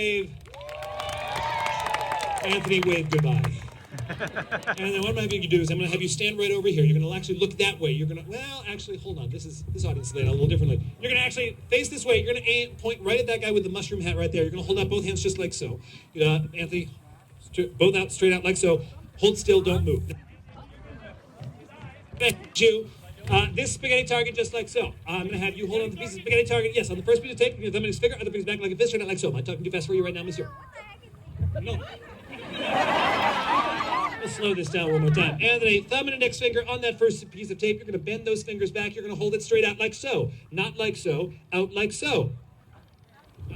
wave. Anthony, wave goodbye. And then what I'm having you do is I'm going to have you stand right over here. You're going to actually look that way. You're going to, well, actually, hold on. This audience is laid out a little differently. You're going to actually face this way. You're going to point right at that guy with the mushroom hat right there. You're going to hold out both hands just like so. Anthony, both out, straight out like so. Hold still, don't move. Thank you. This spaghetti target just like so. I'm going to have you hold on to the piece of spaghetti target. Yes, on the first piece of tape, your thumb in his finger, other fingers back like a fist, straight out like so. Am I talking too fast for you right now, monsieur? No. Let's slow this down one more time. Anthony, thumb and index finger on that first piece of tape. You're going to bend those fingers back. You're going to hold it straight out like so. Not like so. Out like so.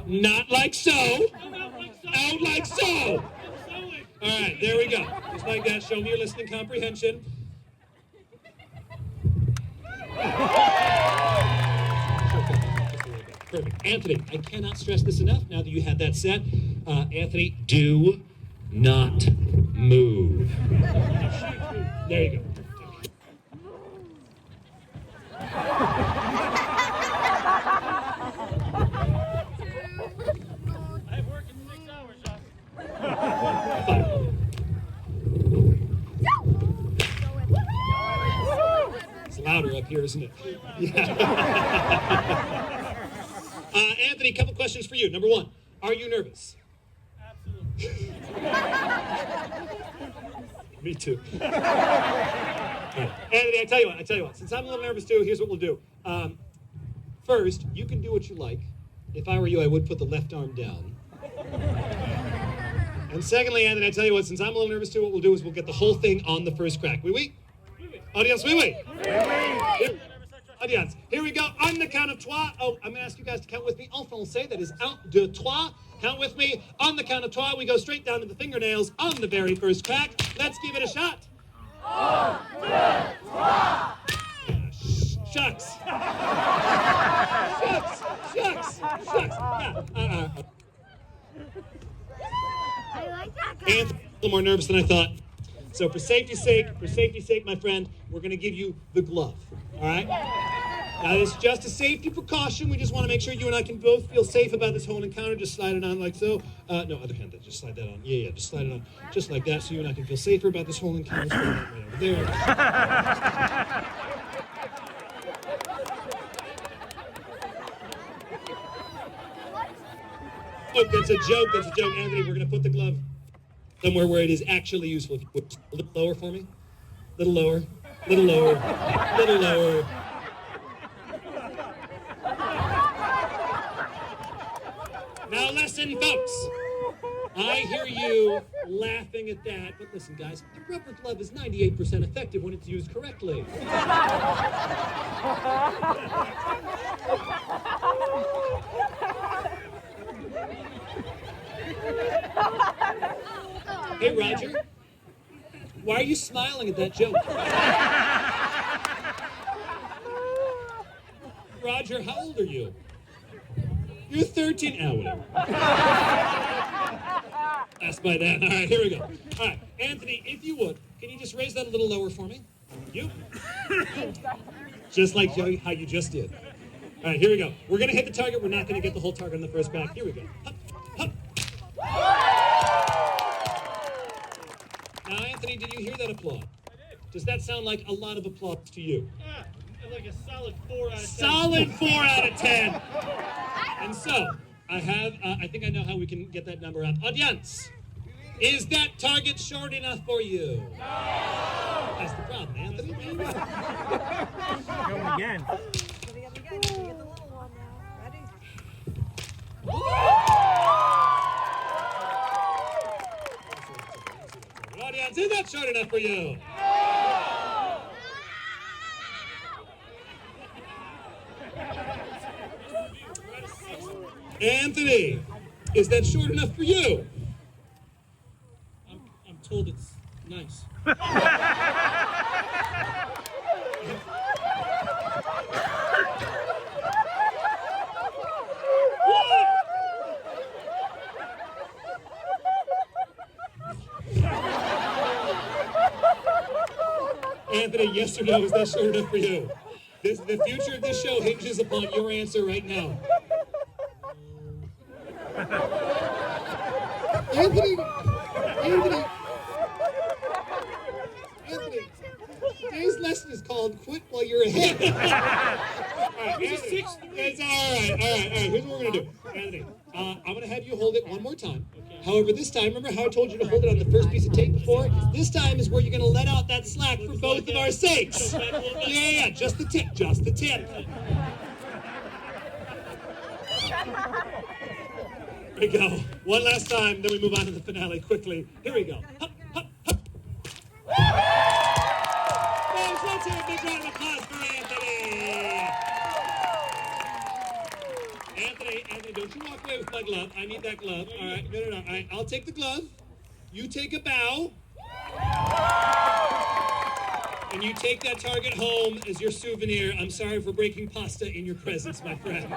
Not like so. Out like so. All right, there we go. Just like that. Show me your listening comprehension. Perfect. Anthony, I cannot stress this enough now that you have that set. Anthony, do not move. There you go. I have work in 6 hours, Josh. It's louder up here, isn't it? Yeah. Anthony, a couple questions for you. Number one, are you nervous? Absolutely. Me too. Right. Anthony, I tell you what. Since I'm a little nervous too, here's what we'll do. First, you can do what you like. If I were you, I would put the left arm down. And secondly, Anthony, I tell you what, since I'm a little nervous too, what we'll do is we'll get the whole thing on the first crack. Oui, oui? Audience, oui, oui? Audience, here we go. On the count of trois. Oh, I'm going to ask you guys to count with me en français. That is un, deux, trois. Count with me. On the count of trois, we go straight down to the fingernails on the very first crack. Let's give it a shot. Un, deux, trois. Shucks. Shucks. Yeah. I like that guy. And a little more nervous than I thought. So for safety's sake, my friend, we're going to give you the glove. All right? Now, this is just a safety precaution. We just want to make sure you and I can both feel safe about this whole encounter. Just slide it on like so. No, other hand. Just slide that on. Yeah. Just slide it on. Just like that so you and I can feel safer about this whole encounter. Slide that right over there. Oh, that's a joke. Anthony, we're going to put the glove somewhere where it is actually useful. If you put a little lower for me. Little lower. Now listen, folks. I hear you laughing at that, but listen, guys, a rubber glove is 98% effective when it's used correctly. Hey, Roger. Why are you smiling at that joke? Roger, how old are you? You're 13. Whatever. That's by that. All right, here we go. All right, Anthony, if you would, can you just raise that a little lower for me? You? Just like how you just did. All right, here we go. We're going to hit the target. We're not going to get the whole target on the first back. Here we go. Hup, hup. Now, Anthony, did you hear that applause? I did. Does that sound like a lot of applause to you? Yeah, like a solid 4 out of 10. Solid 4 out of 10. And so, I think I know how we can get that number up. Audience, is that target short enough for you? No! That's the problem, Anthony. Going again. Getting up again. You get the little one now. Ready? Audience, is that short enough for you? Anthony, is that short enough for you? I'm told it's nice. Anthony, yes or no, is that short enough for you? The future of this show hinges upon your answer right now. Anthony. Anthony. Anthony. Today's lesson is called "Quit While You're Ahead." All right, Anthony. It's all right. Here's what we're gonna do, Anthony. I'm gonna have you hold it one more time. However, this time, remember how I told you to hold it on the first piece of tape before? This time is where you're gonna let out that slack for both of our sakes. Yeah, just the tip, just the tip. Here we go. One last time, then we move on to the finale quickly. Here we go. Hup, hup, hup. Folks, let's have a big round of applause for Anthony. Anthony, don't you walk away with my glove. I need that glove. All right, no. All right, I'll take the glove. You take a bow. And you take that target home as your souvenir. I'm sorry for breaking pasta in your presence, my friends.